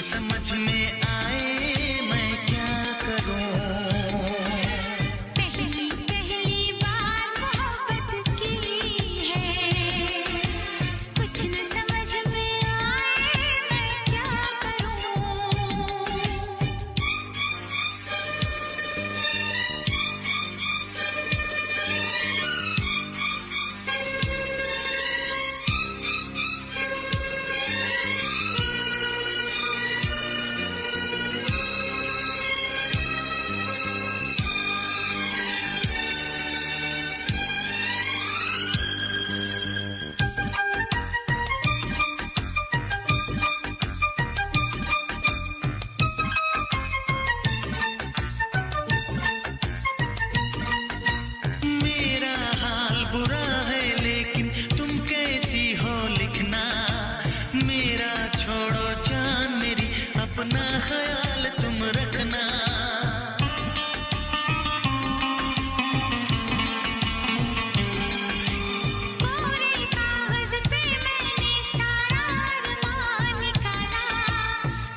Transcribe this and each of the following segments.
समझ में आए मैं क्या करूं। पहली पहली बार मोहब्बत की है, कुछ न समझ में आए मैं क्या करूं। मेरा हाल बुरा है लेकिन तुम कैसी हो लिखना। मेरा छोड़ो जान मेरी, अपना ख्याल तुम रखना। पूरे कागज पे मैंने सारा अरमान निकाला,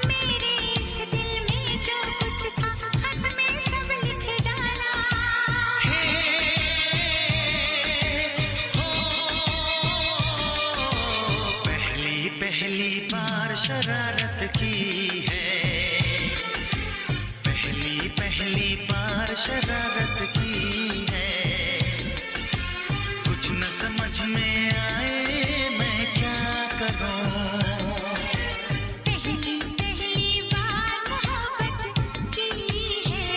मेरे इस दिल में जो कुछ था खत में सब लिख डाला। पहली पहली बार शरारत की है, पहली पहली बार शरारत की है। कुछ न समझ में आए मैं क्या करूं। पहली पहली बार मोहब्बत की है,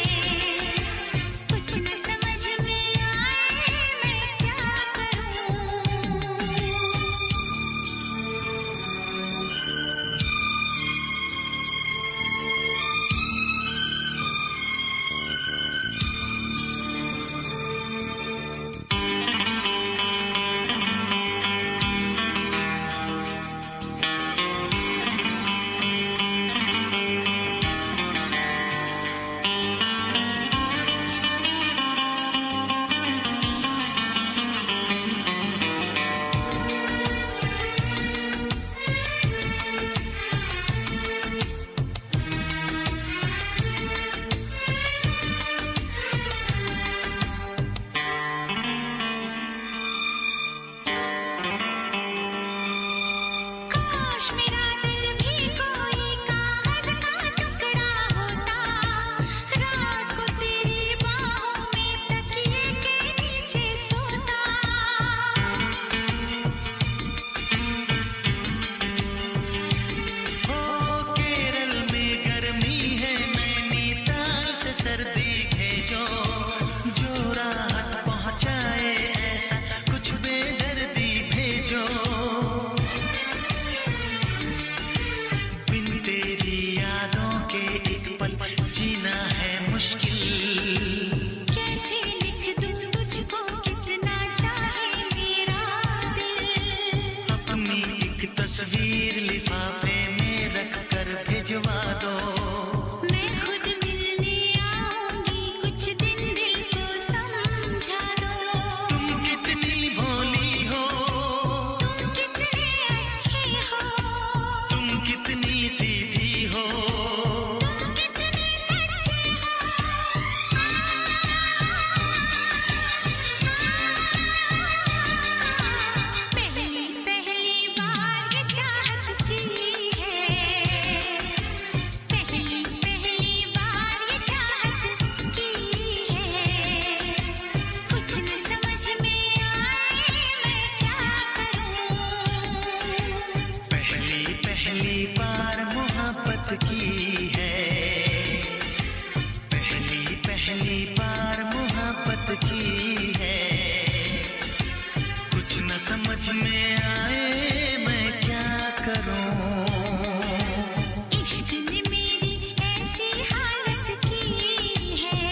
कुछ न समझ में आए मैं क्या करूं। काश मेरा दिल भी कोई कागज का टुकड़ा होता, रात को तेरी बाहों में तकिए के नीचे सोता। हो केरल में गर्मी है, नैनीताल से सर्दी भेजो। जो राहत पहुंचाए ऐसा कुछ बेदर्दी भेजो। बिन तेरी यादों के एक पल जीना है मुश्किल। कैसे लिख दूं तुझको कितना चाहे मेरा दिल। अपनी एक तस्वीर लिफाफे में रख कर भिजवा दो। मैं खुद मिलने आऊंगी, कुछ दिन दिल को समझा दो। तुम कितनी भोली हो, तुम कितने अच्छे हो, तुम कितनी सीधी हो। तुम कितने सच्चे हो। पहली पहली बार ये चाहत की है, पहली पहली बार ये चाहत की है। कुछ न समझ में आए मैं क्या करूं। पहली पहली बार मोहब्बत की है, पहली पहली बार मोहब्बत की है। कुछ न समझ में आए मैं क्या करूं। इश्क ने मेरी ऐसी हालत की है,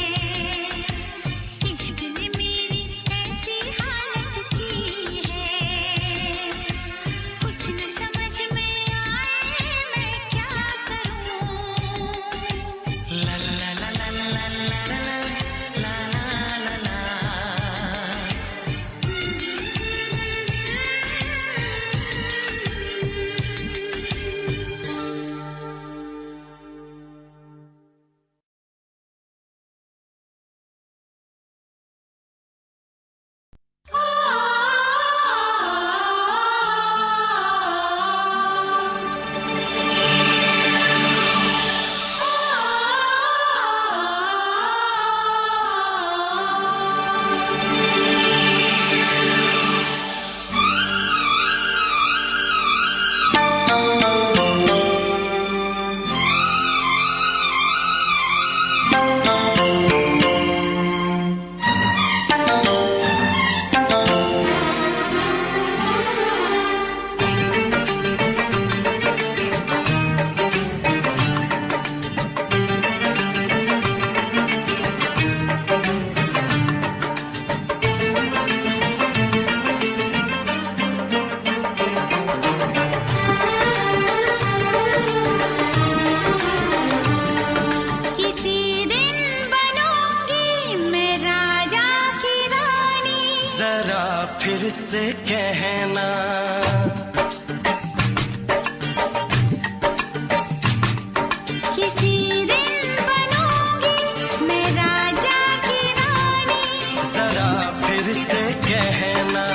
इश्क ने मेरी ऐसी हालत की है। कुछ न समझ में आए मैं क्या करूं। ला ला ला ला ला ला ला ला ला ला ला। से कहना। किसी दिन बनूंगी मैं राजा की रानी, जरा फिर से कहना।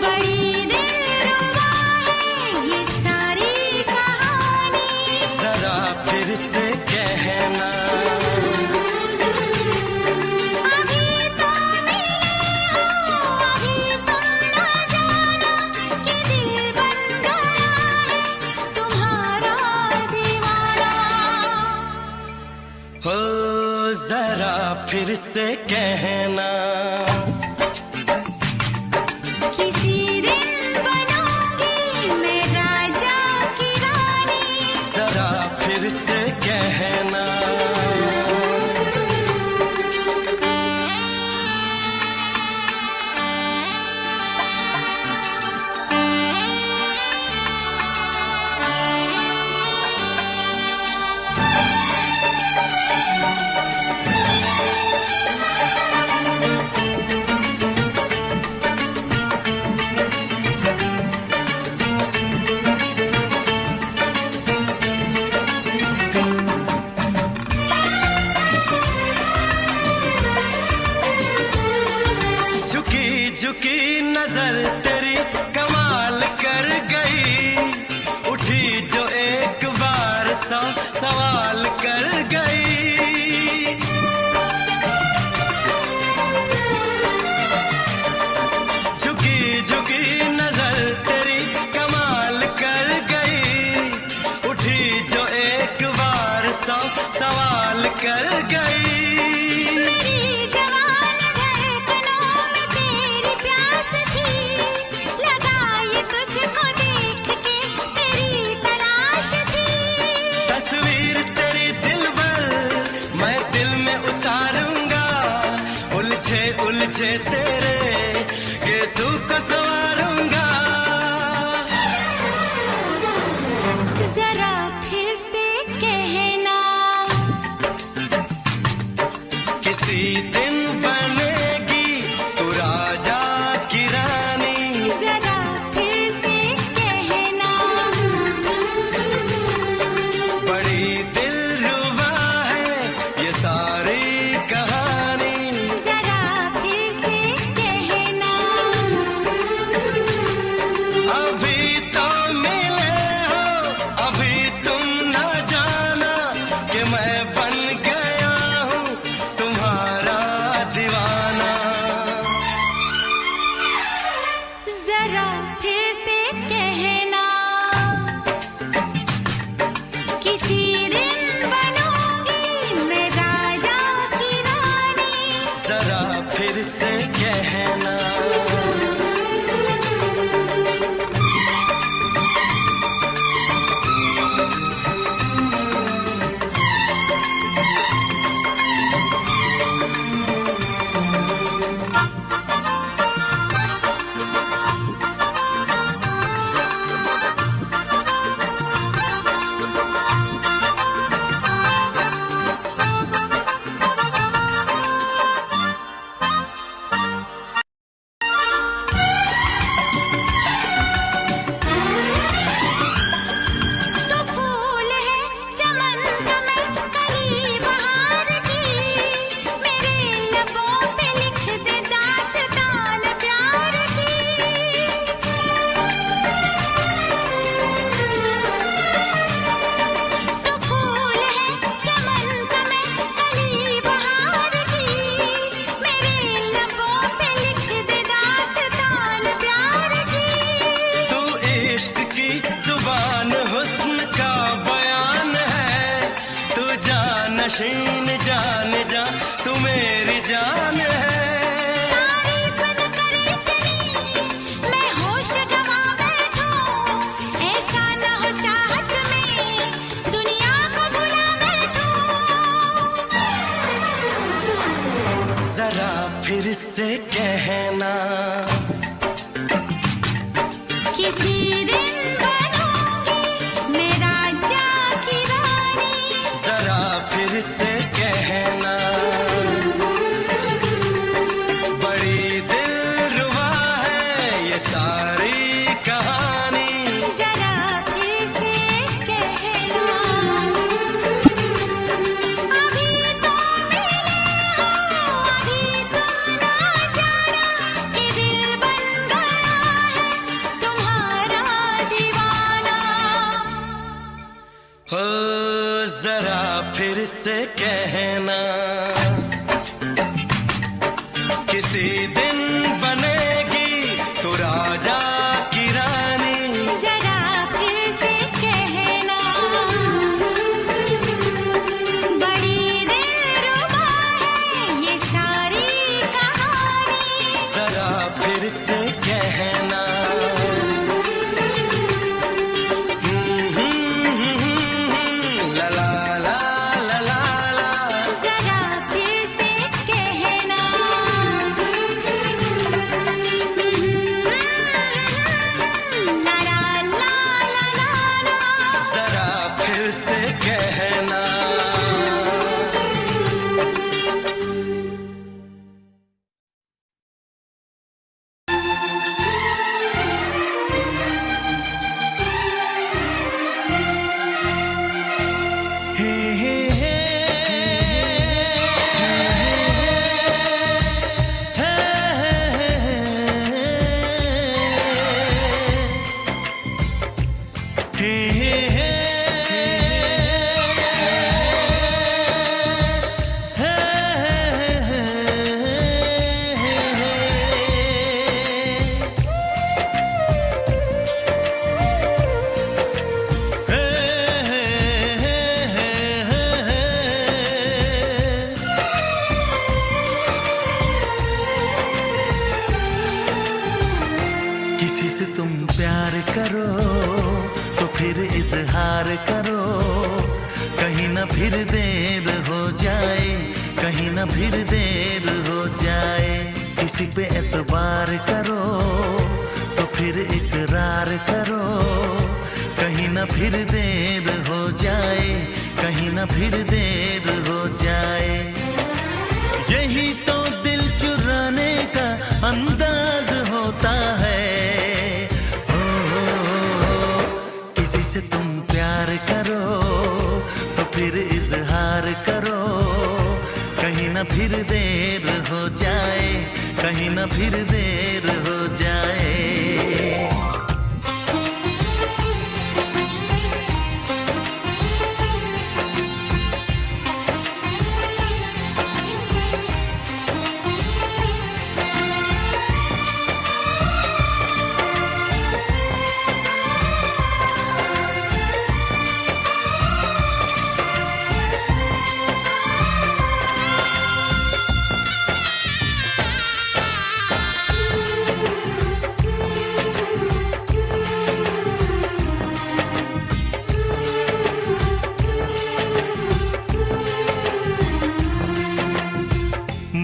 बड़ी दिलरुबा है ये सारी कहानी, जरा फिर से कहना। अभी तो मिले हो, अभी तुम ना जाना कि दिल बन गया है तुम्हारा दीवाना। हो जरा फिर से कहना। किसी दिन बनूंगी मैं राजा की रानी, जरा फिर से कहना। झुकी झुकी नजर तेरी कमाल कर गई, उठी जो एक बार सौ सवाल कर गई। झुकी झुकी नजर तेरी कमाल कर गई, उठी जो एक बार सौ सवाल कर गई। मेरी जवान धड़कनों में तेरी प्यास थी, लगाई तुझको देख के तेरी तलाश थी। तस्वीर तेरी दिल भर मैं दिल में उतारूंगा, उलझे उलझे तेरे गेसू को संवारूंगा। जरा फिर से कहना, किसी दिन बनेगी तू राजा की रानी, जरा फिर से कहना। बड़ी दिलरुबा है ये सारी कहानी। जरा फिर से कहना, अभी तो मिले हो, अभी तुम न जाना कि मैं बन गया हूँ तुम्हारा दीवाना। जरा फिर से कहना, किसी दिन बनूंगी मैं राजा की रानी, जरा फिर से कहना। तो फूल है चमन का मैं कली बहार की, मेरे लबों पे लिख दे दास्तान प्यार की। तो फूल है चमन का मैं कली बहार की, मेरे लबों पे लिख दे दास्तान प्यार की। तू इश्क की जुबान हुस्न का बयान है, तू जानशीन जान जा तू मेरी जान है। तारीफ न करे तेरी मैं होश गवा बैठूं, ऐसा न हो चाहत में दुनिया को भुला बैठूं। जरा फिर से कहना, किसी दिन बनूंगी मैं राजा की रानी, जरा फिर से कहना। बड़ी हो जरा फिर से कहना, किसी दिन बनेगी तू राजा की रानी। जरा फिर से कहना, बड़ी दिलरुबा है ये सारी कहानी। जरा फिर से कहना, ला ला ला ला ला ला। जरा फिर से कहना, ला ला ला ला ला ला। जरा फिर से कहना। हे हे हे किसी से तुम प्यार करो तो फिर इजहार करो, कहीं ना फिर देर हो जाए, कहीं ना फिर देर हो जाए। किसी पे एतबार करो तो फिर इकरार करो, कहीं ना फिर देर हो जाए, कहीं ना फिर देर हो जाए। यही तो दिल चुराने का अंदाज होता है। किसी से तुम प्यार करो तो फिर इजहार करो, कहीं ना फिर देर हो जाए, कहीं ना फिर देर हो जाए।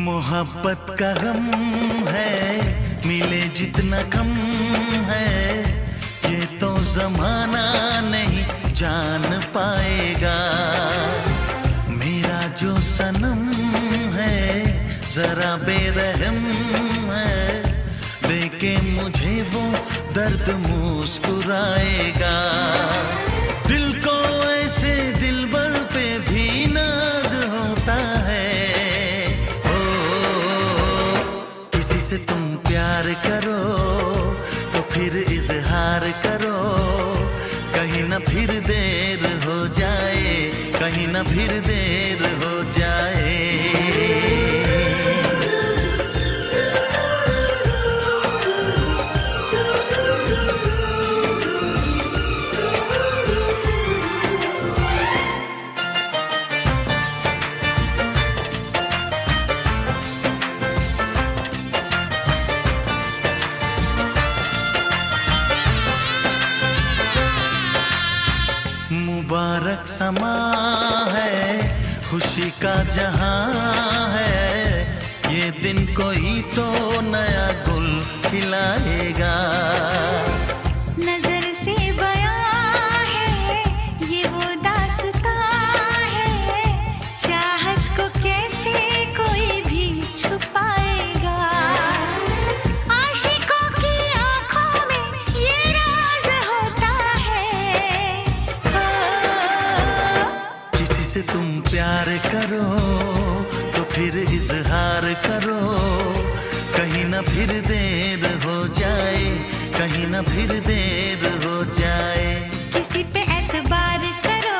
मोहब्बत का गम है, मिले जितना कम है, ये तो जमाना नहीं जान पाएगा। मेरा जो सनम है जरा बेरहम है, देके मुझे वो दर्द मुस्कुराएगा। दिल को ऐसे दिलबर पे भी नाज होता है। किसी से तुम प्यार करो तो फिर इजहार करो, कहीं ना फिर देर हो जाए, कहीं ना फिर देर हो जाए। मुबारक समा है, खुशी का जहां है, ये दिन कोई तो नया गुल खिलाएगा। नजर से बयां है ये वो दास्तां है, चाहत को कैसे कोई भी छुपाएगा। आशिकों की आंखों में ये राज होता है। किसी से तुम प्यार करो तो फिर इजहार करो, कहीं ना फिर देर हो जाए, कहीं ना फिर देर हो जाए। किसी पे एतबार करो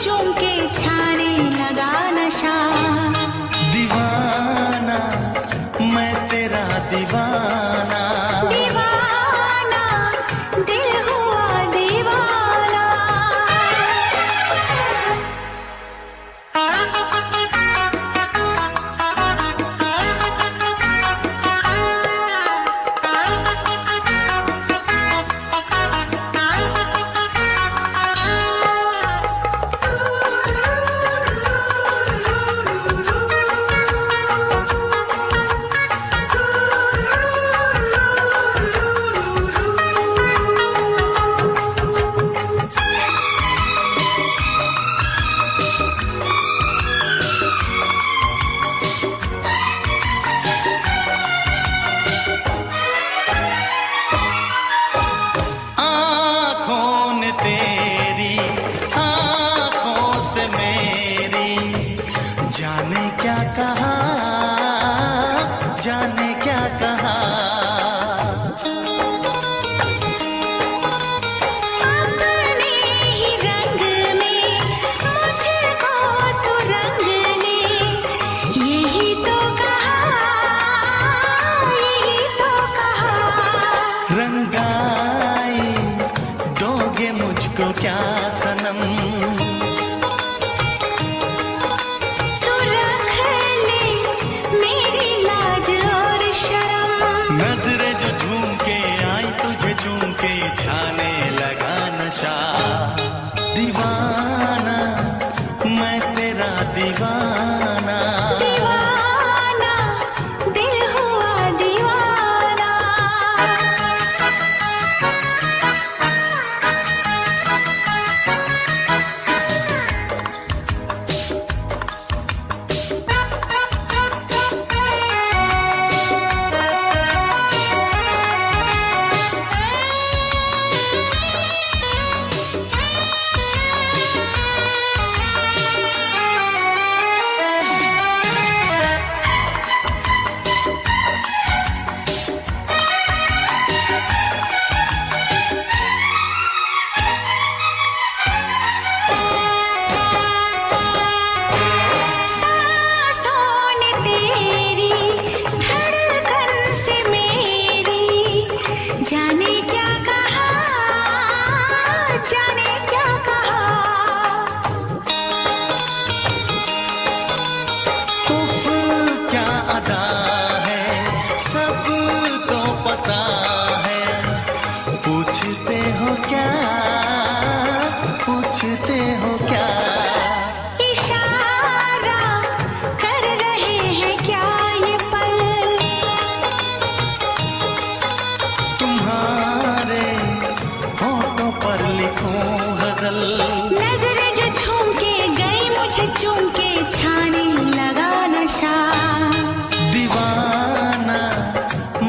चूम के छाने तेरा दीवाना, दीवाना दिल हुआ दीवाना। जाने क्या कहा, जाने क्या कहा। उफ क्या अदा है, सब तो पता है। पूछते हो क्या, पूछते हो क्या। इशारा कर रहे हैं क्या ये पल, तुम्हारे होठों पर लिखूं गजल। नजरें जो झूम के गई मुझे चूम के छाने लगा नशा। दीवाना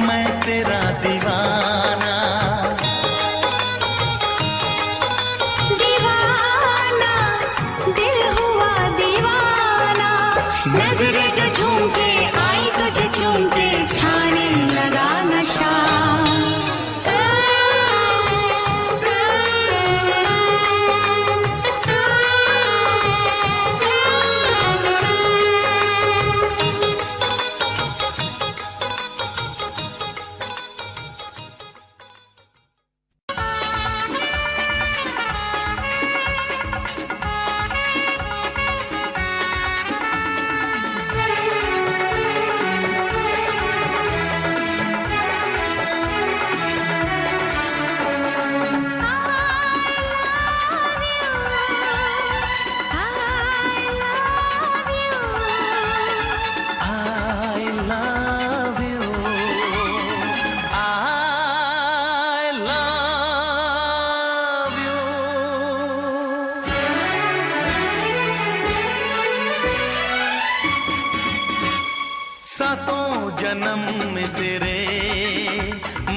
मैं तेरा दीवाना, दीवाना दिल हुआ दीवाना। नजरें जो झूम के आई तुझे चूम के छाने लगा नशा। I love you, I love you। सातों जन्म में तेरे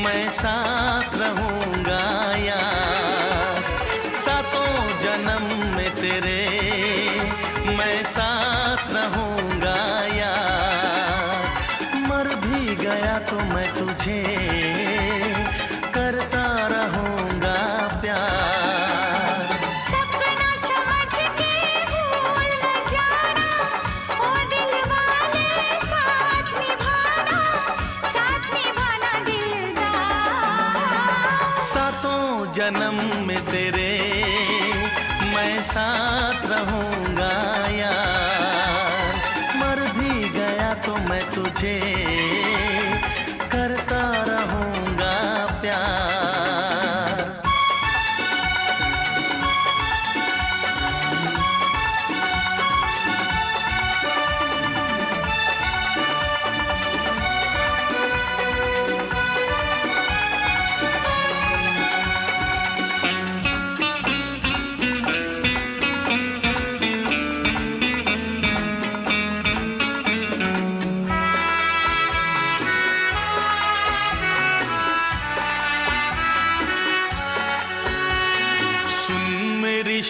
मैं साथ रहूंगा यार। सातों जन्म में तेरे मैं साथ रहूंगा यार। मर भी गया तो मैं तुझे करता रहूंगा प्यार। सपना समझ के भूल न जाना, ओ दिल वाले साथ निभाना दिलदार। सातों जन्म में तेरे मैं साथ रहूंगा यार। मर भी गया तो मैं तुझे करता रहूंगा प्यार।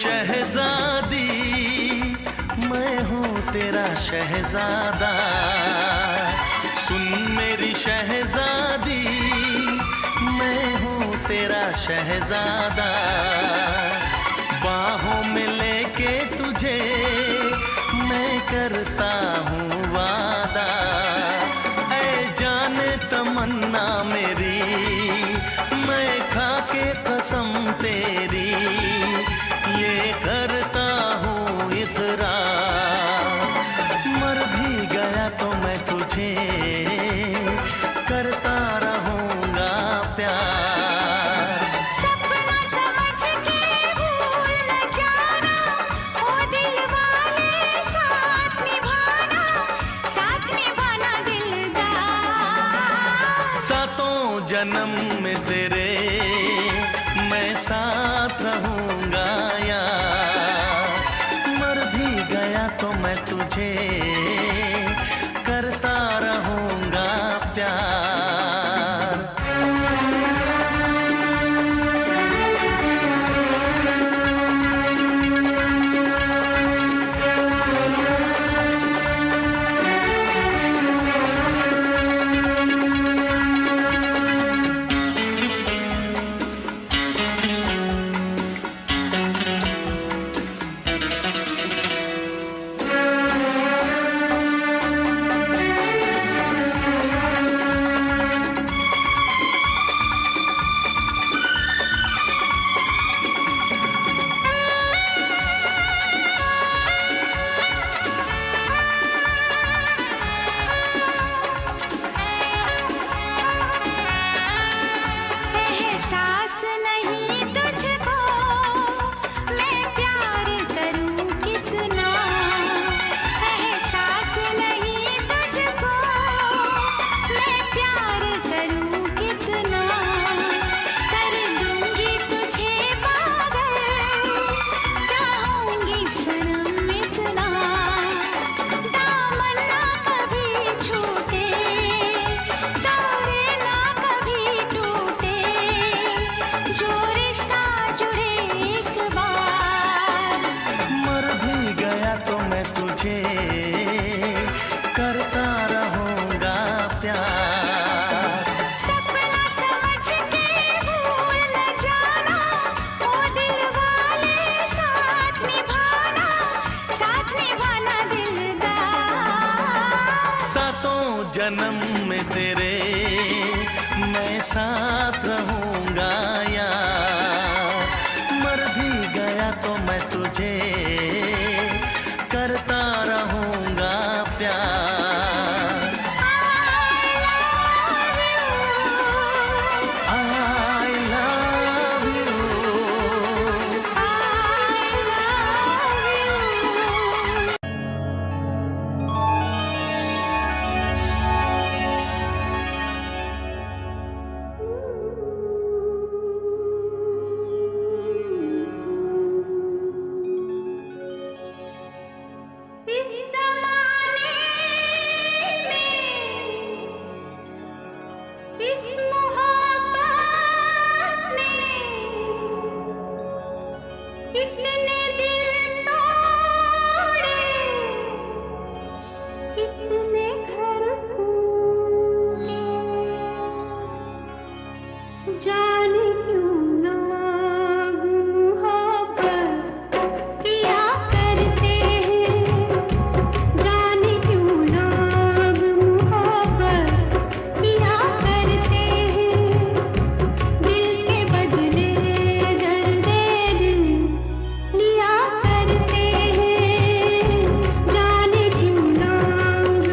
शहजादी मैं हूँ तेरा शहजादा। सुन मेरी शहजादी मैं हूँ तेरा शहजादा। बाहों में लेके तुझे मैं करता हूँ वादा। ऐ जाने तमन्ना मेरी मैं खा के कसम तेरी ये करता हूँ इकरार। मर भी गया तो मैं तुझे करता रहूँगा प्यार। सपना समझ के भूल न जाना, ओ दिल वाले जन्म में तेरे मैं साथ रहूंगा यार, मर भी गया तो मैं तुझे करता रहूंगा प्यार। करता रहूंगा प्यार। सपना समझ के भूल न जाना, ओ दिल वाले साथ निभाना दिलदार। सातों जन्म में तेरे मैं साथ रहूंगा यार, मर भी गया तो मैं तुझे करता रहूंगा प्यार। I love you, I love you। इस ज़माने में, इस मोहब्बत ने कितने दिल तोड़े, कितने घर फूटे। जाने क्यों लोग मोहब्बत किया करते हैं, जाने क्यों लोग मोहब्बत किया करते हैं। दिल के बदले दर्द दिल लिया करते हैं, जाने क्यों लोग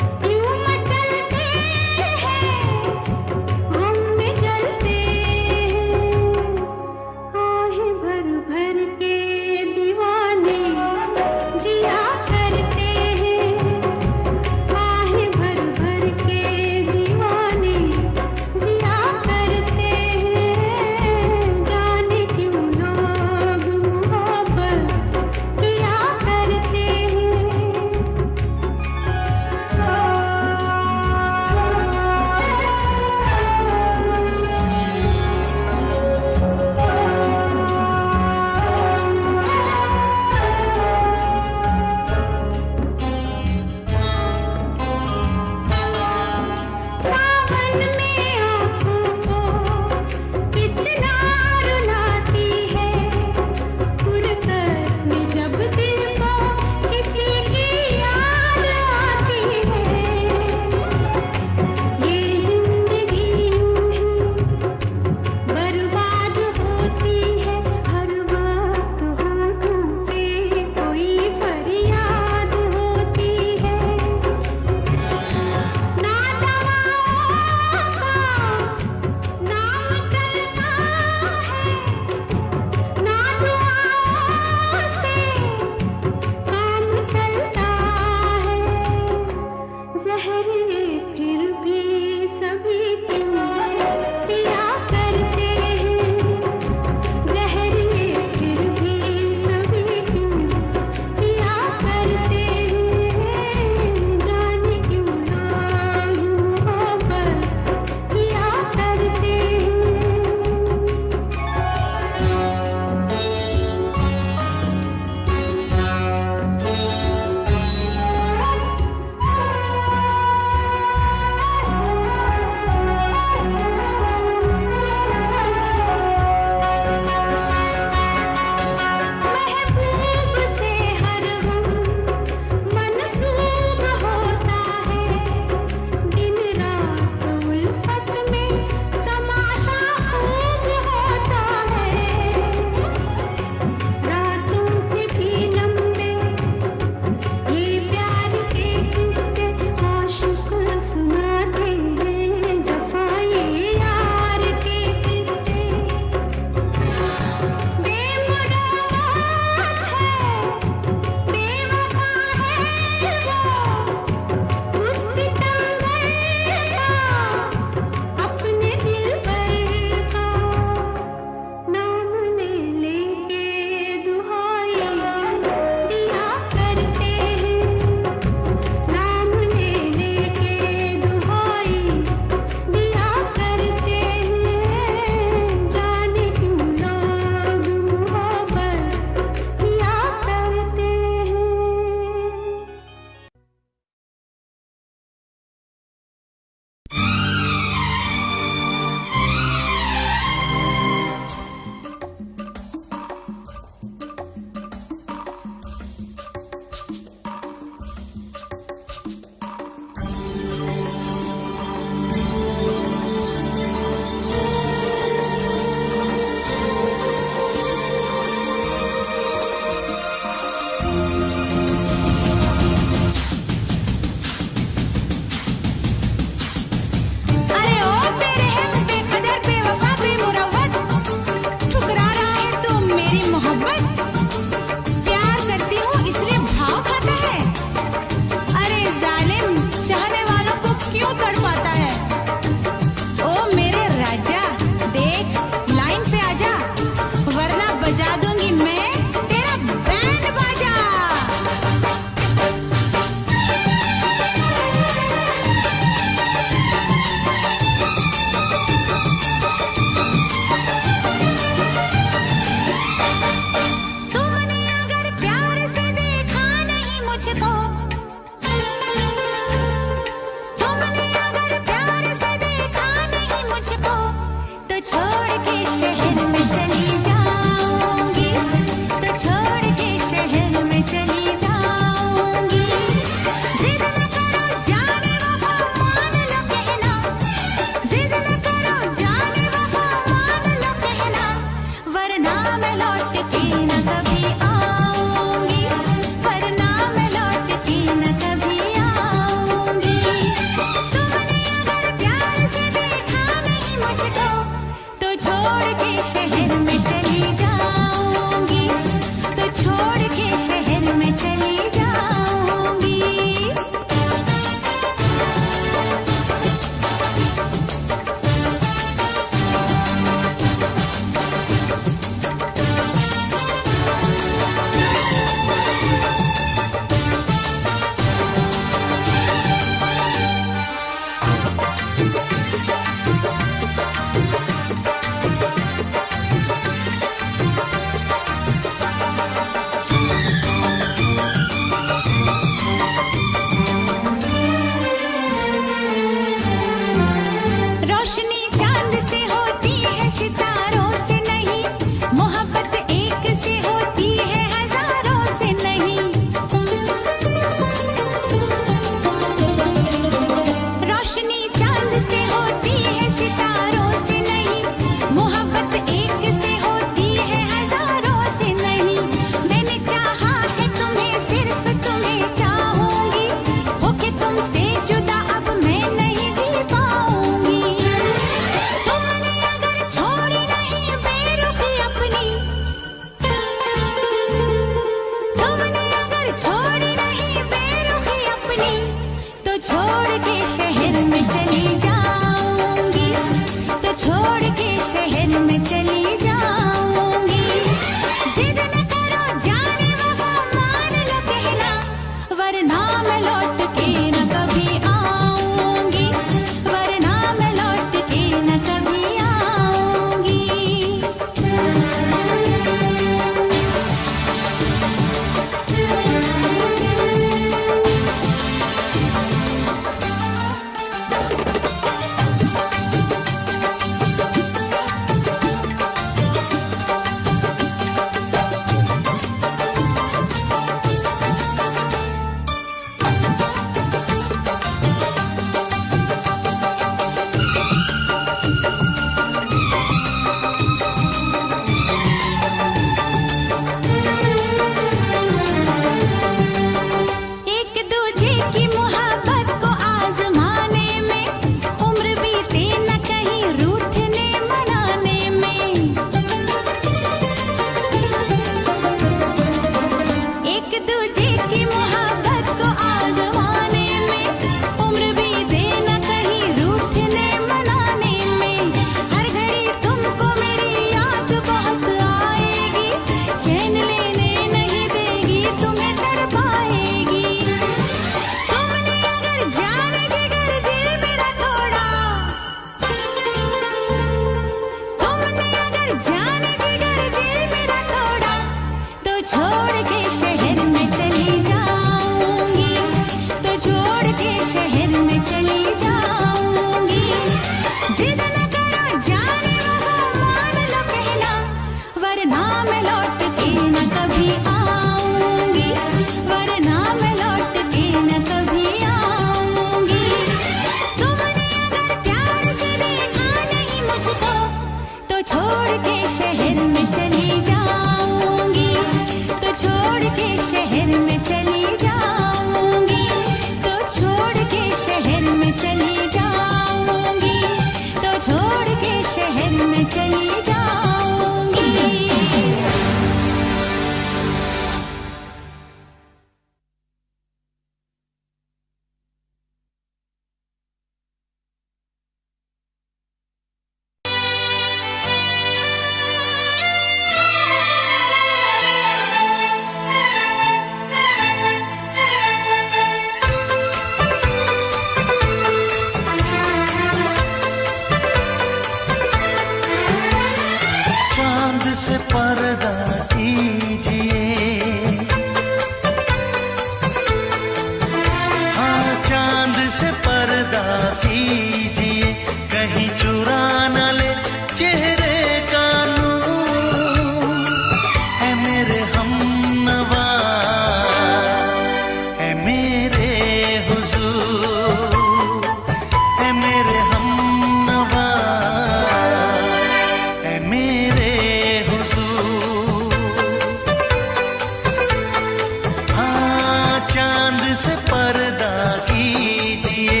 से पर्दा कीजिए।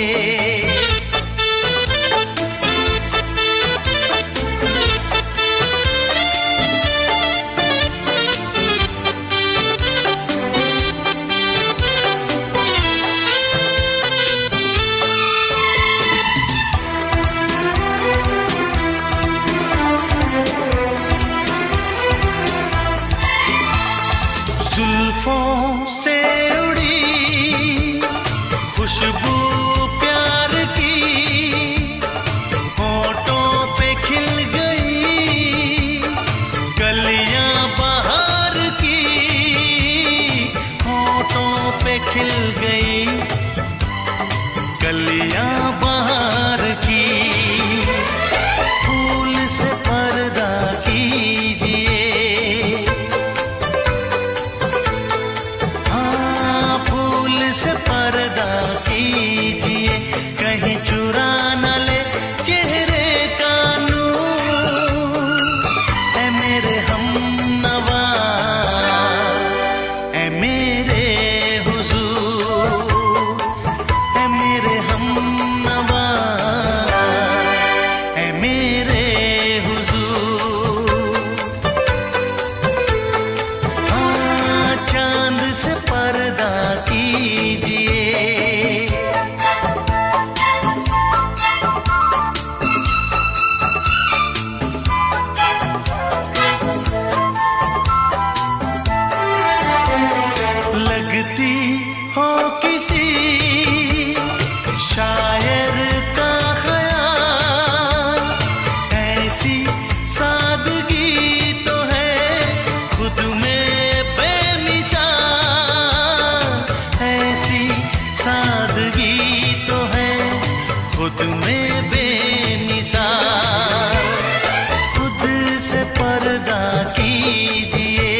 जुल्फों से उड़ी खुशबू प्यार की, होठों पे खिल गई कलियां बहार की, होठों पे खिल गई कलियां बहार की। फूल से पर्दा कीजिए, से पर्दा कीजिए, कहीं चुरा न ले चेहरे का नूर। ऐ मेरे हमनवा, ऐ मेरे हुजूर, ऐ मेरे हमनवा, ऐ मेरे हुजूर। हाँ, चांद से पर्दा कीजिए। लगती हो किसी शायर का ख्याल, ऐसी सादगी तो है खुद में बेमिसाल, ऐसी सादगी तो है खुद में बेमिसाल। खुद से पर्दा कीजिए,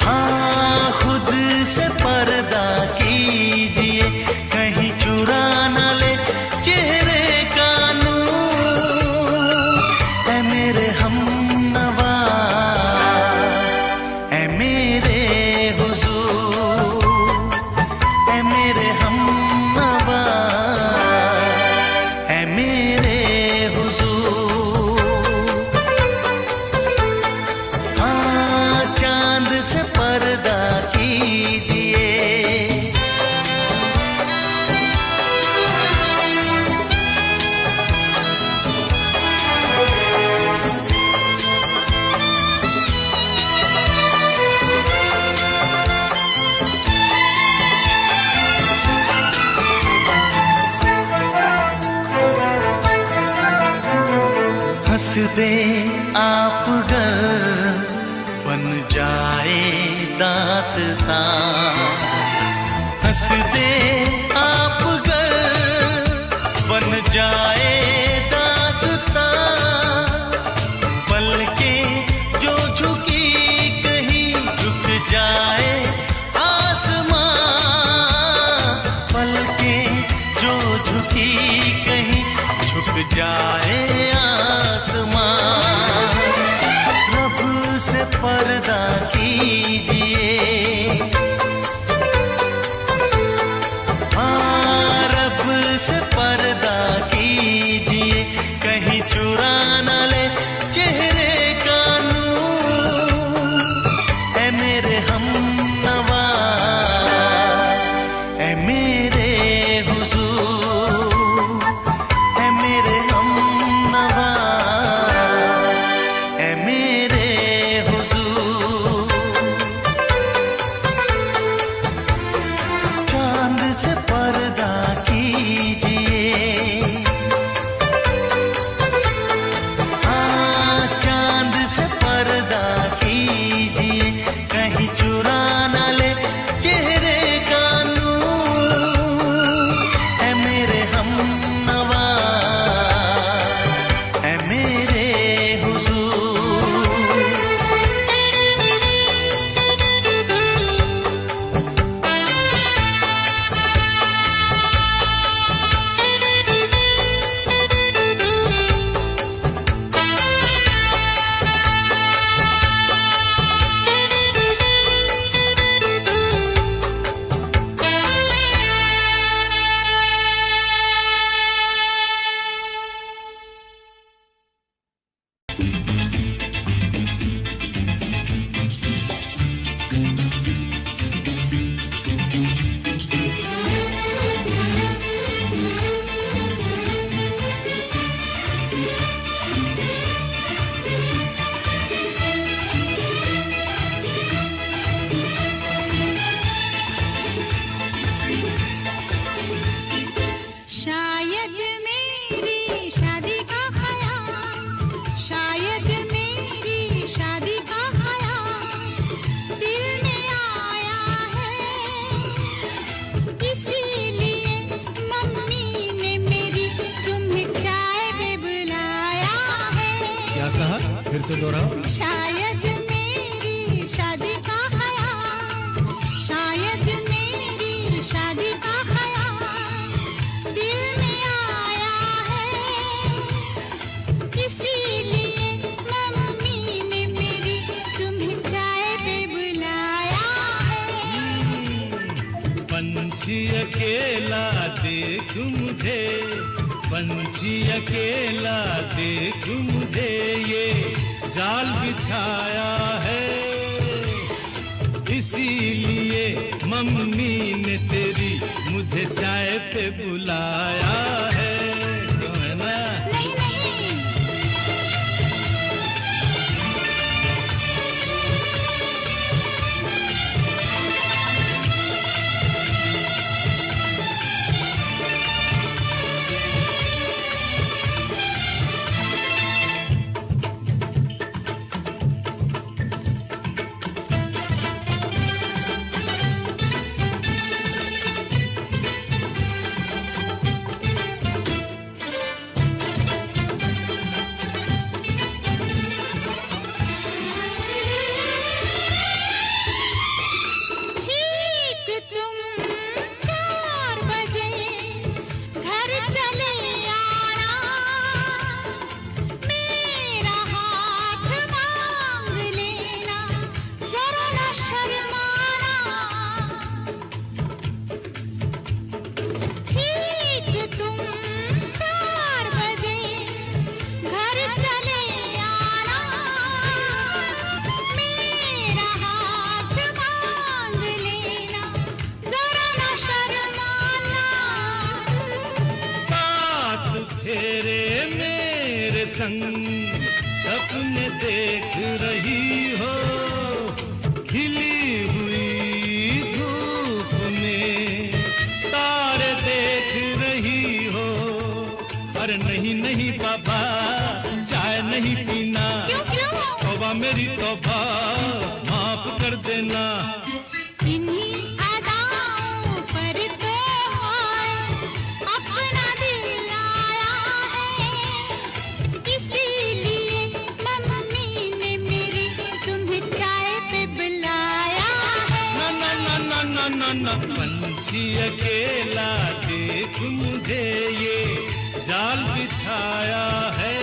हाँ खुद से पर्दा कीजिए, कहीं चुरा न ले चेहरे का नूर। ऐ मेरे हमनवा, ऐ मेरे हुजूर, ऐ मेरे हमनवा, ऐ मेरे हुजूर। हाँ, चांद से पर्दा कीजिए। हंस दे आप गर बन जाए दास्तां, हंस दे आप गर बन जाए दास्तां। पलकें जो झुकी कहीं झुक जाए आसमां, पलकें जो झुकी कहीं झुक जाए आसमां। रब से पर्दा कीजिए, हाँ रब से पर्दा कीजिए, कहीं चुरा न ले चेहरे का नूर। ऐ मेरे हमनवा, ऐ मेरे हुजूर, ऐ मेरे हमनवा, फिर से दोहराओ। शायद मेरी शादी का ख्याल, शायद मेरी शादी का ख्याल दिल में आया है, इसीलिए मम्मी ने मेरी तुम्हें चाय पे बुलाया है। पंछी अकेला देख मुझे, पंछी अकेला देख मुझे, ये जाल बिछाया है, इसीलिए मम्मी ने तेरी मुझे चाय पे बुलाया है। क्यों है ना? नहीं नहीं, ठीक तुम 4 बजे घर चले आना, मेरा हाथ मांग लेना, जरा न शर्माना। ठीक तुम 4 बजे घर चले आना, मेरा हाथ मांग लेना, जरा न शर्माना। साथ फेरे मेरे संग सपने देख रही हो, खिली हुई धूप में तारे देख रही हो। अरे नहीं नहीं पापा, चाय नहीं पीना, क्यों क्यों? तौबा मेरी तौबा, माफ कर देना। इन्हीं अदाओं पर तो हाय अपना दिल आया है, इसीलिए मम्मी ने मेरी तुम्हें चाय पे बुलाया है। ना ना ना ना ना ना ना, पंछी अकेला देख मुझे, ये जाल बिछाया है,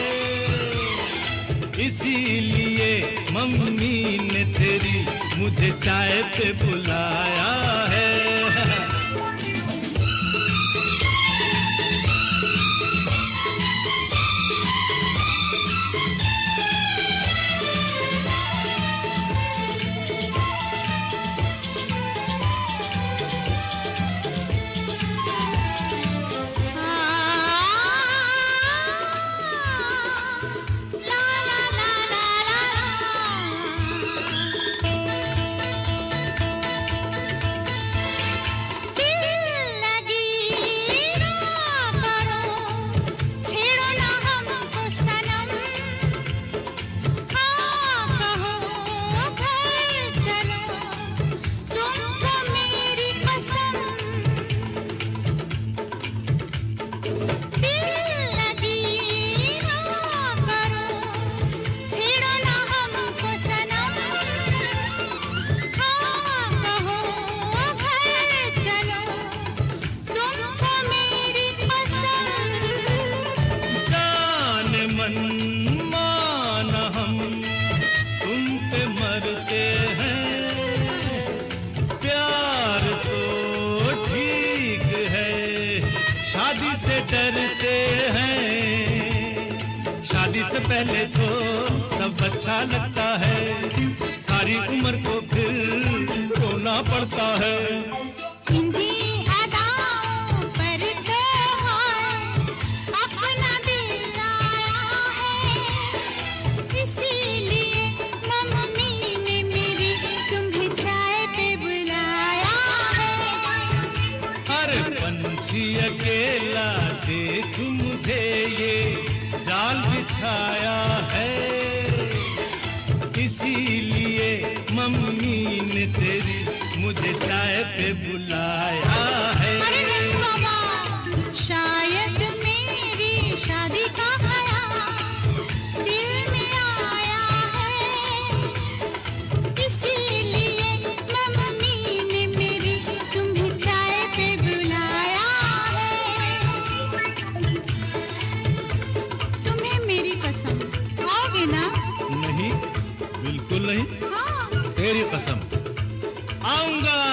इसीलिए मम्मी ने तेरी मुझे चाय पे बुलाया है। ला ला ला ला ला, दिल लगी ना करो, छेड़ो ना हमको सनम, हाँ कहो घर चलो, तुमको मेरी कसम। दिल लगी ना करो, छेड़ो ना हमको सनम, हाँ कहो घर चलो, तुमको मेरी कसम। जान मन मान हम तुम पे मरते हैं, प्यार तो ठीक है, शादी से डरते हैं। शादी से पहले तो सब अच्छा लगता है, सारी उम्र को फिर रोना पड़ता है। इन्हीं अदाओं पर तो हाय अपना दिल आया है, इसीलिए मम्मी ने मेरी तुम्हें चाय पे बुलाया है। अरे पंछी अकेला देख मुझे, ये जाल बिछाया है, इसीलिए मम्मी ने तेरी मुझे चाय पे बुलाया है। अरे नहीं बाबा, शायद मेरी शादी का ख्याल दिल में आया नहीं? हाँ। तेरी कसम आऊंगा।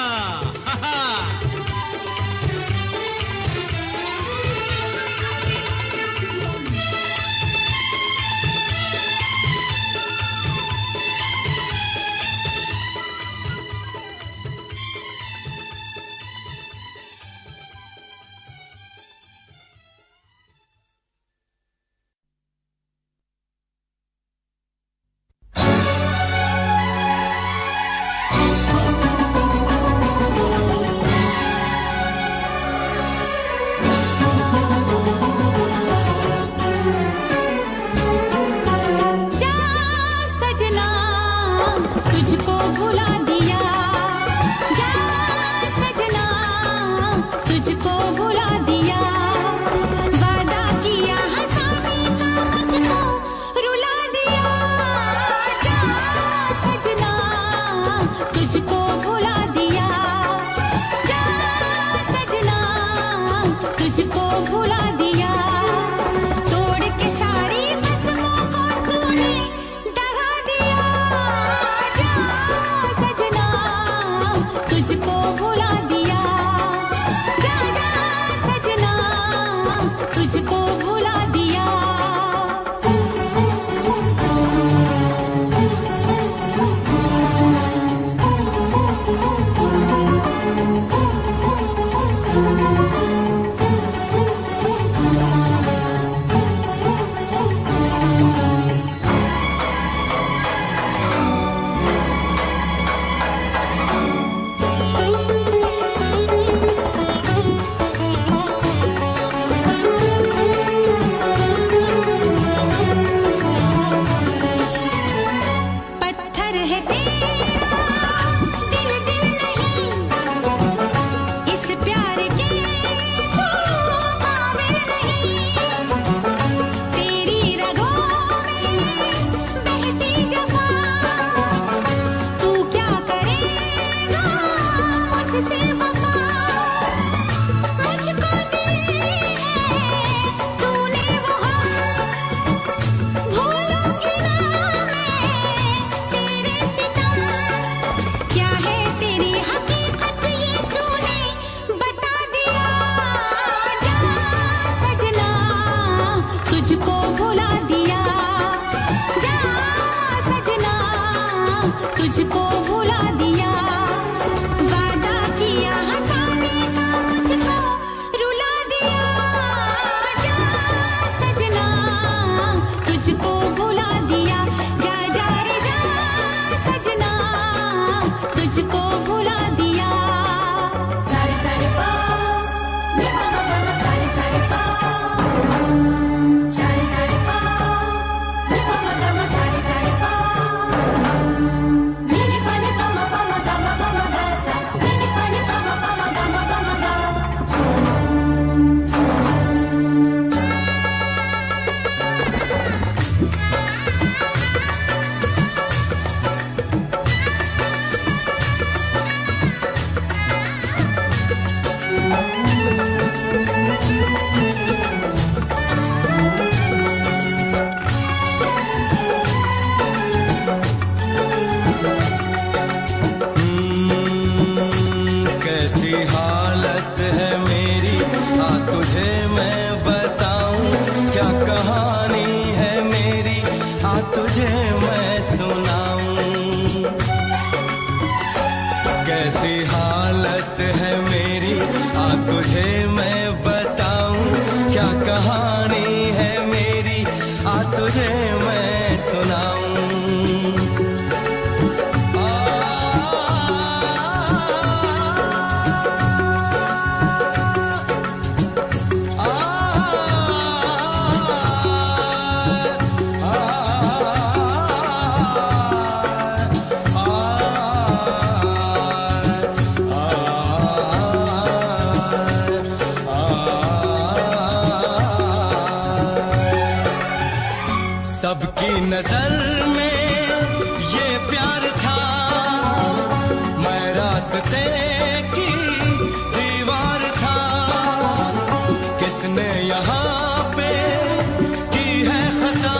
की है खता,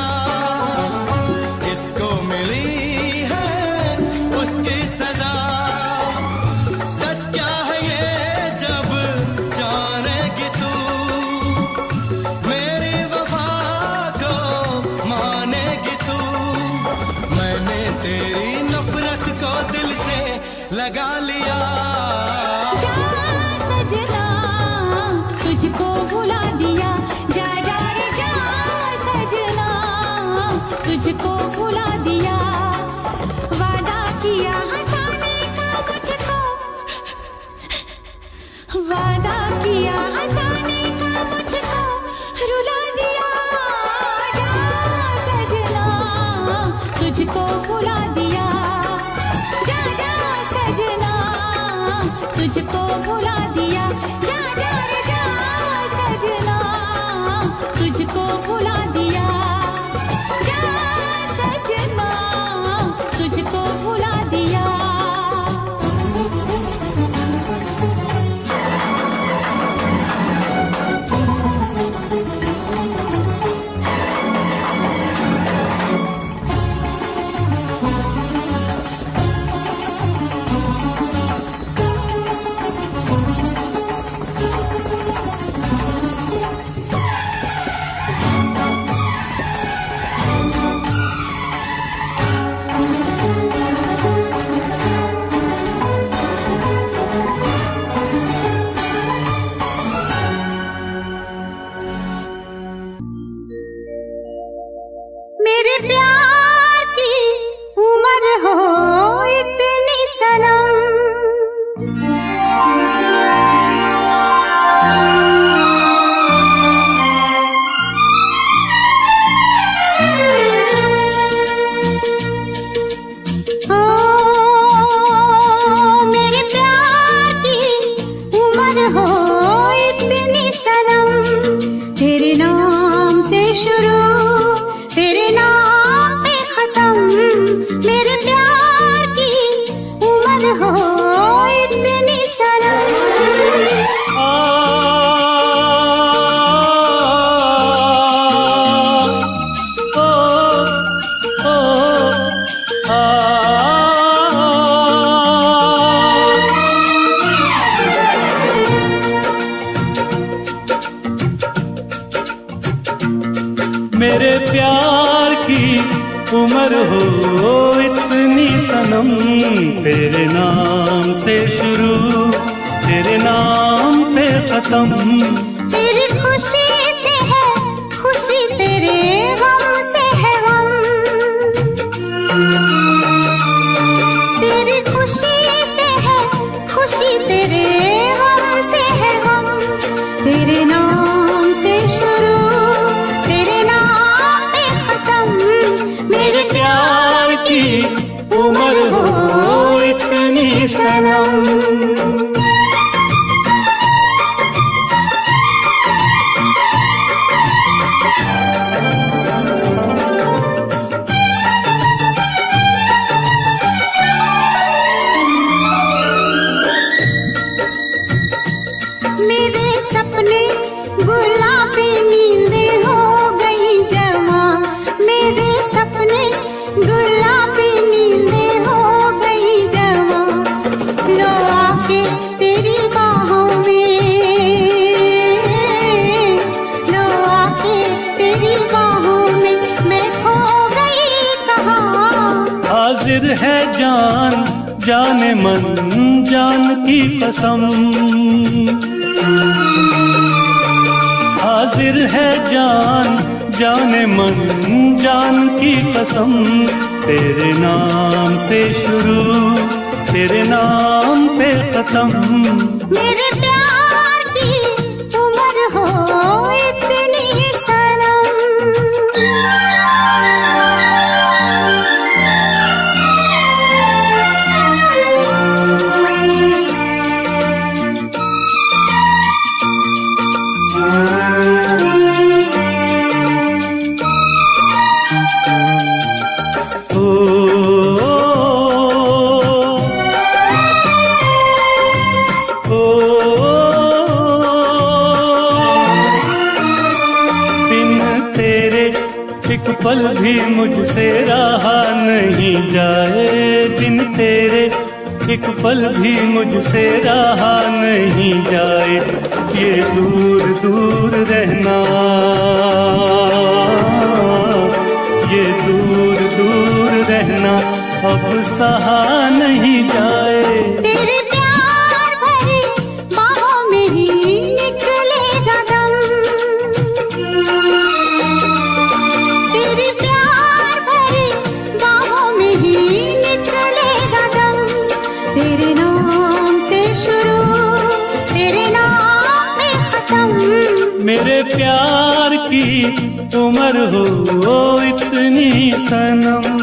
किसको मिली है इसकी सजा। सच क्या है ये जब जानेगी तू, मेरी वफा को मानेगी तू। मैंने तेरी नफरत को दिल से लगा लिया। जा सजना तुझको भुला दिया, जा जा रे जा सजना तुझको भुला दिया। वादा किया हंसाने का मुझको, वादा किया हंसाने का मुझको रुला दिया। जा सजना तुझको भुला दिया, जा जा सजना तुझको भुला दिया। जा जा रे जा सजना तुझको भुला दिया, जा सजना तुझको भुला दिया। मेरे प्यार की उम्र हो इतनी सनम, ओ मेरे प्यार की उम्र हो इतनी सनम। तेरे नाम से शुरू तेरे नाम पे खत्म, मेरे प्यार की उम्र हो इतनी सनम। मेरे प्यार की उम्र हो इतनी सनम। तेरे नाम से शुरू तेरे नाम पे खत्म। तेरी खुशी से है खुशी, तेरे गम से है गम। तेरी खुशी से है खुशी, तेरे गम से है गम। तेरे नाम से शुरू तेरे नाम पे खत्म, मेरे प्यार की उम्र हो इतनी सनम। मेरे सपने गुलाबी नींदें हो गई जवां, मेरे सपने गुलाबी नींदें हो गई जवां। लो आके तेरी बाहों में, लो आके तेरी बाहों में मैं खो गई कहाँ। हाजिर है जान जाने मन जान की कसम। हाजिर है जान जाने मन जान की कसम। तेरे नाम से शुरू तेरे नाम पे खत्म। मेरे प्यार की उम्र हो इतनी सनम। एक पल भी मुझसे रहा नहीं जाए, दिन तेरे एक पल भी मुझसे रहा नहीं जाए, ये दूर दूर रहना, ये दूर दूर रहना अब सहा नहीं जाए। तेरे प्यार भरी बाहों में ही निकलेगा दम, तेरे प्यार भरी बाहों में ही निकलेगा दम। तेरे नाम से शुरू, तेरे नाम पे खत्म। मेरे प्यार की उम्र हो इतनी सनम।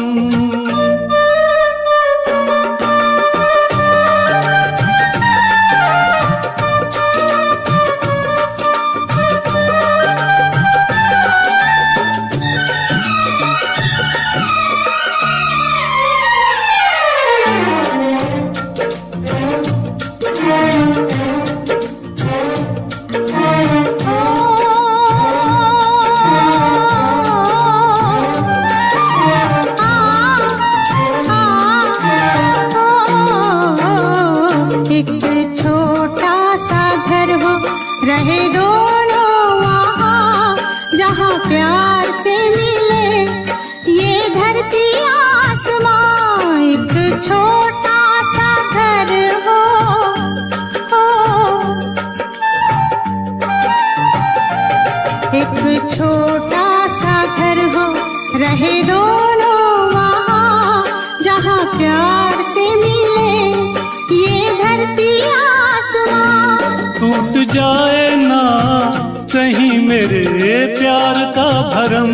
एक छोटा सा घर हो, रहे दोनों वहाँ जहाँ प्यार से मिले ये धरती आसमां। एक छोटा सा घर हो, एक छोटा सा घर हो, रहे दोनों वहाँ जहाँ प्यार से मिले ये धरती आसमां। टूट जाए ना कहीं मेरे प्यार का भरम,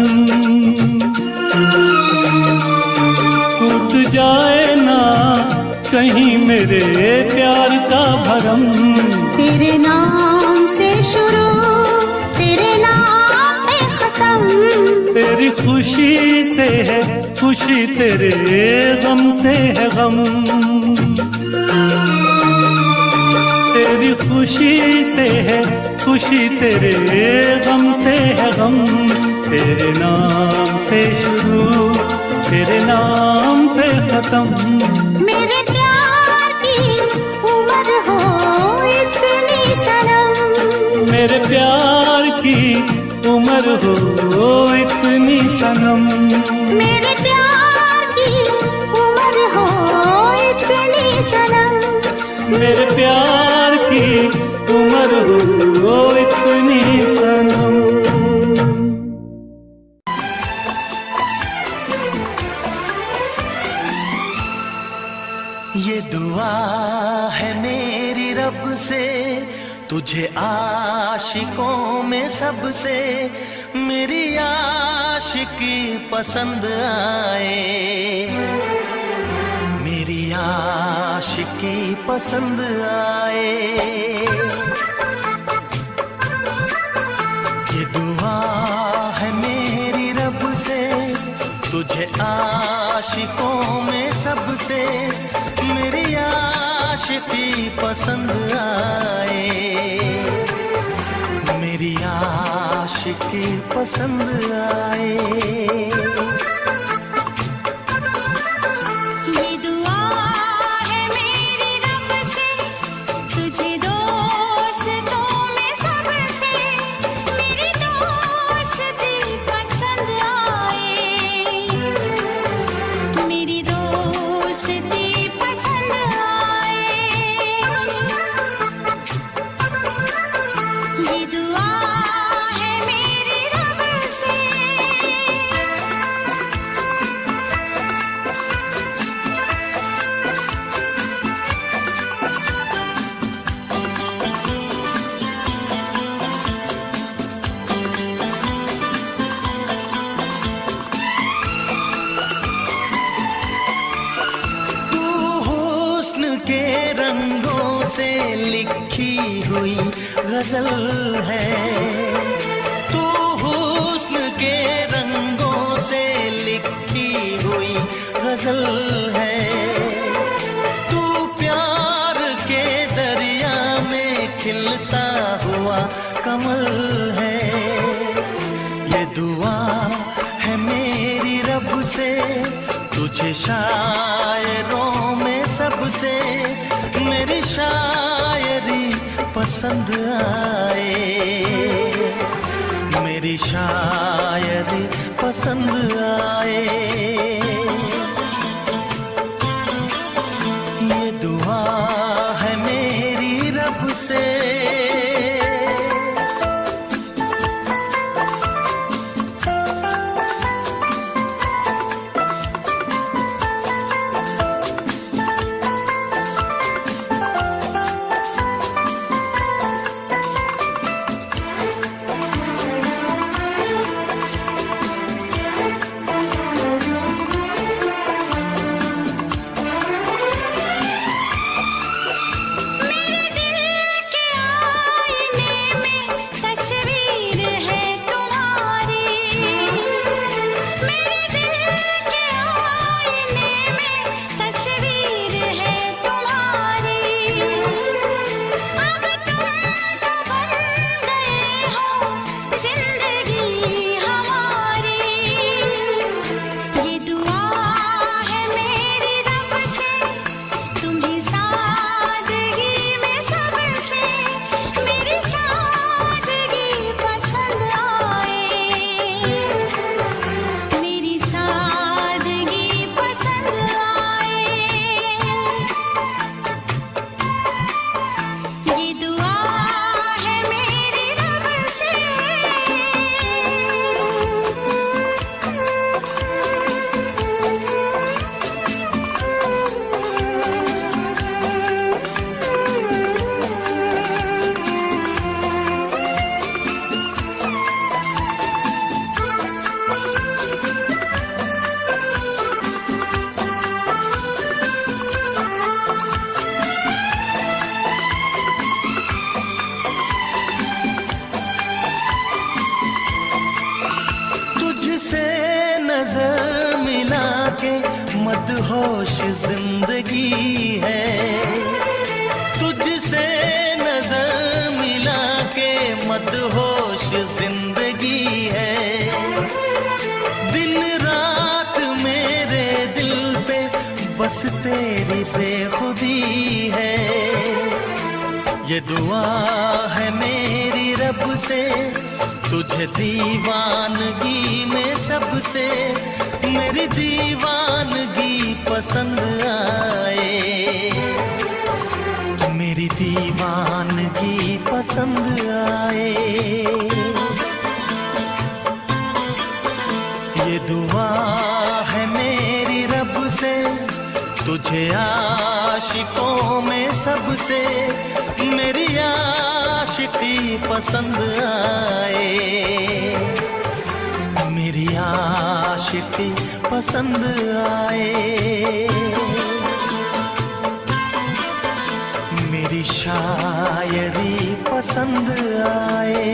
टूट जाए ना कहीं मेरे प्यार का भरम। तेरे नाम से शुरू, तेरे नाम पे खत्म। तेरी खुशी से है खुशी, तेरे गम से है गम। तेरी खुशी से है खुशी, तेरे गम से है गम। तेरे नाम से शुरू, तेरे नाम पे खत्म। मेरे प्यार की उम्र हो इतनी सनम, मेरे प्यार की उम्र हो इतनी सनम। मेरे प्यार की उम्र हो इतनी सनम। मेरे प्यार की उम्र हो इतनी सनम। ये दुआ है मेरी रब से, तुझे आशिकों में सबसे मेरी आशिकी पसंद आए, मेरी आशिकी पसंद आए। ये दुआ है मेरी रब से, तुझे आशिकों में सबसे मेरी आशिकी पसंद आए, मेरी आशिकी पसंद आए। ये दुआ है मेरी रब से, तुझे दोस्तों में सबसे मेरी दोस्ती पसंद आए, मेरी दोस्ती पसंद आए। ये दुआ है मेरी रब से। तू हुस्न के रंगों से लिखी हुई गजल है, तू हुस्न के रंगों से लिखी हुई गजल है। तू प्यार के दरिया में खिलता हुआ कमल है। ये दुआ है मेरी रब से, तुझे शायरों में सब से मेरी शायरी पसंद आए, मेरी शायरी पसंद आए। ये दुआ है मेरी रब से। नजर मिला के मदहोश जिंदगी है, तुझसे नजर मिला के मदहोश जिंदगी है। दिन रात मेरे दिल पे बस तेरी बेखुदी है। ये दुआ है मेरी रब से, तुझे दीवानगी में सबसे मेरी दीवानगी पसंद आए, मेरी दीवानगी पसंद आए। ये दुआ है मेरी रब से, तुझे आशिकों में सबसे मेरी आशिकी पसंद आए, मेरी आशिकी पसंद आए, मेरी शायरी पसंद आए।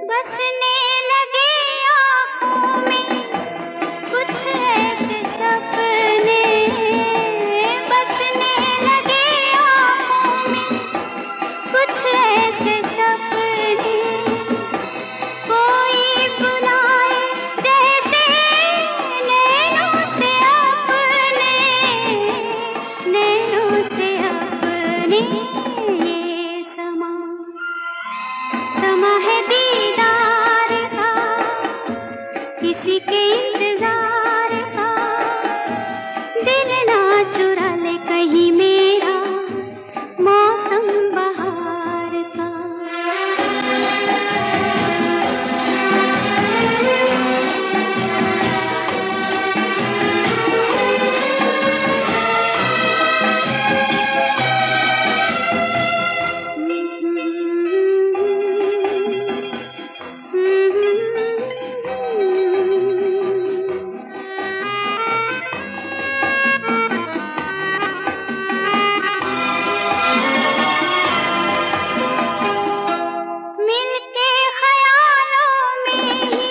बसने किसी के इंतजार का, दिल ना चुरा ले कहीं मेरा मौसम बहार का। मिलके ख्यालों में ही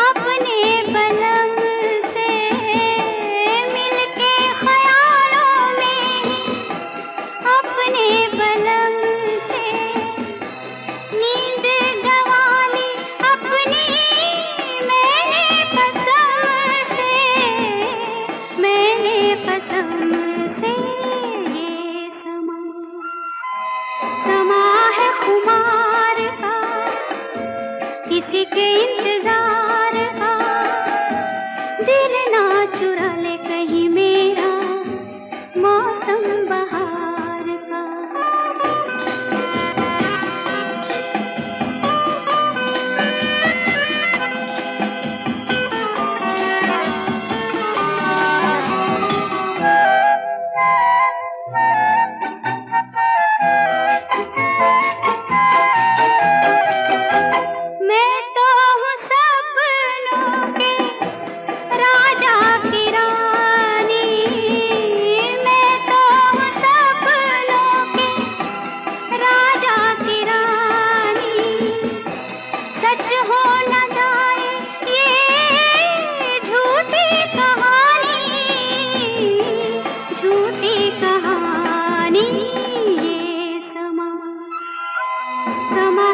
अपने बलम से, मिलके ख्यालों में ही अपने बलम से, नींद गंवा ली अपनी मैंने कसम से, मैंने कसम से। ये समा है खुमार का, किसी के इंतजार का, दिल ना चुरा ले कहीं मेरा मौसम बहार का। मैं तो हूँ सपनों के राजा की रानी, मैं तो हूँ सपनों के राजा की रानी। सच हो न जाए ये झूठी कहानी, झूठी कहानी। ये समा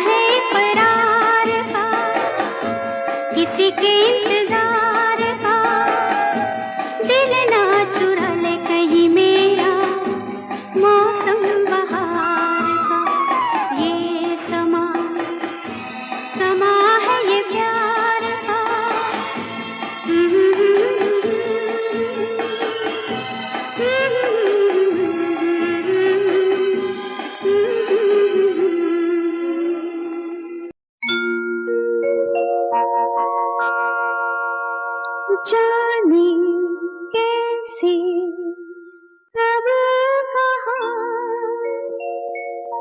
है इकरार का, किसी के इंतजार का, दिल ना चुरा ले कहीं मेरा मौसम बहार का। ये समा है ये प्यार का। जाने कैसे कब कहाँ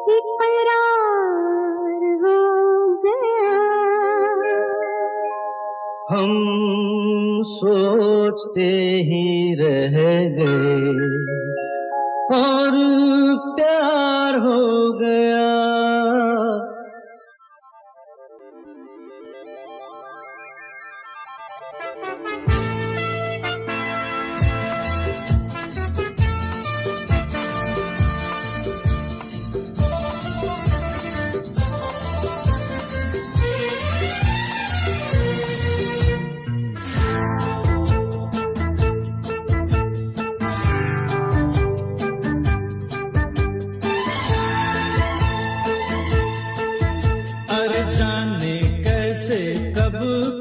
इकरार हो गया, हम सोचते ही रह गए और प्यार हो गया। अरे जाने कैसे कब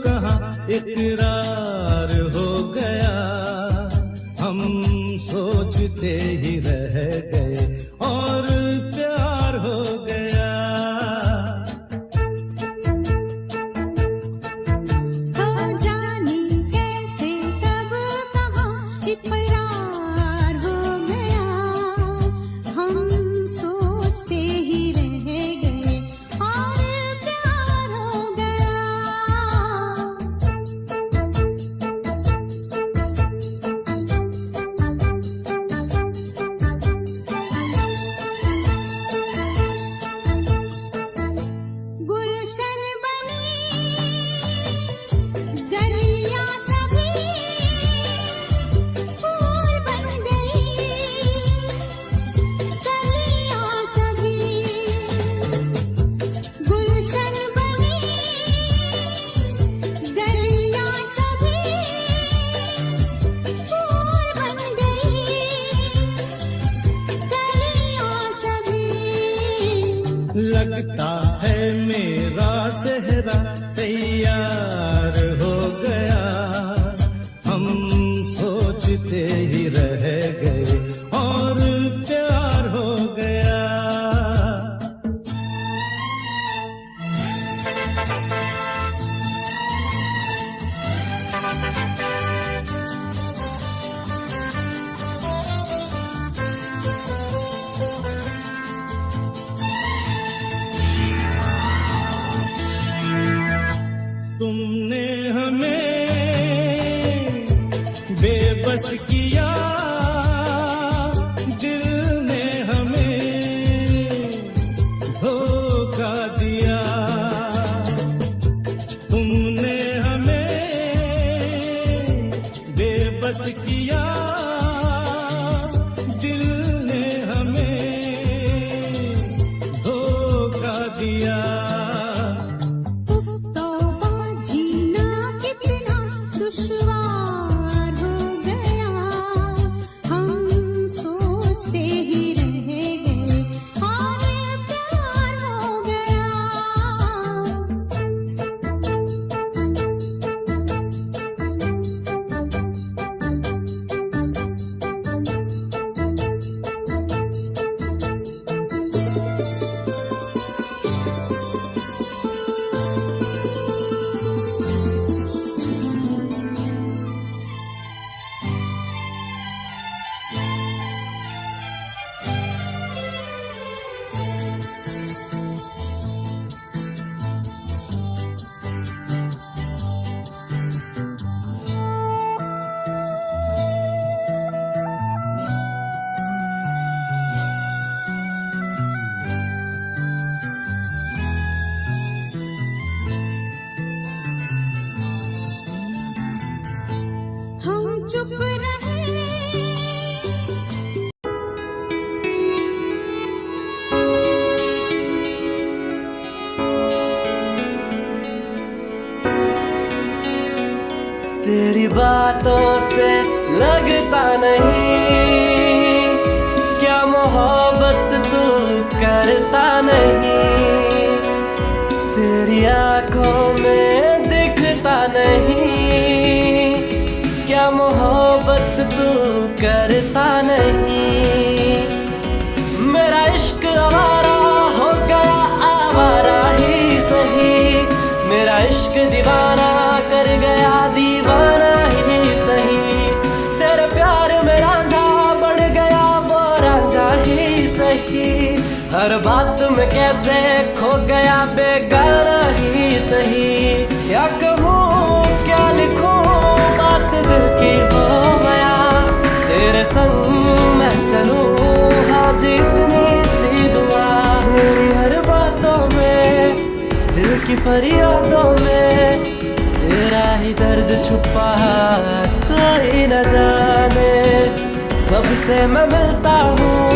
कहाँ इकरार हो गया, हम सोचते ही रह गए और प्यार हो गया। हो जाने कैसे कब कहाँ इकरार हो गया, हम सोचते ही रह गए और प्यार हो गया। गुलशन बनी गलियां सभी फूल बन गई, गलियां सभी गुलशन बनी, गलियां सभी फूल बन गई, गलियां सभी। लगता है मेरा सेहरा तैयार हो धोखा दिया। तुमने हमें बेबस किया, दिल ने हमें धोखा दिया। उफ तौबा, जीना कितना दुश्वार हो गया। हम सोचते ही रह गए और प्यार हो गया। हम चुप रहे। तेरी बातों से लगता नहीं, क्या मोहब्बत तू करता नहीं। तेरी आंखों में दिखता नहीं, क्या मोहब्बत तू करता नहीं। मेरा इश्क आवारा हो गया, आवारा ही सही। मेरा इश्क दीवाना कर गया, दीवाना ही सही। तेरे प्यार में रांझा बढ़ गया, वो रांझा ही सही। हर बात में कैसे खो गया, बेगाना ही सही। क्या कहूँ क्या लिखूं, बात दिल की हो गया। तेरे संग मैं चलूं, आज इतनी सी दुआ। मेरी हर बातों में, दिल की फरियादों में, तेरा ही दर्द छुपा कोई न जाने। सबसे मैं मिलता हूँ।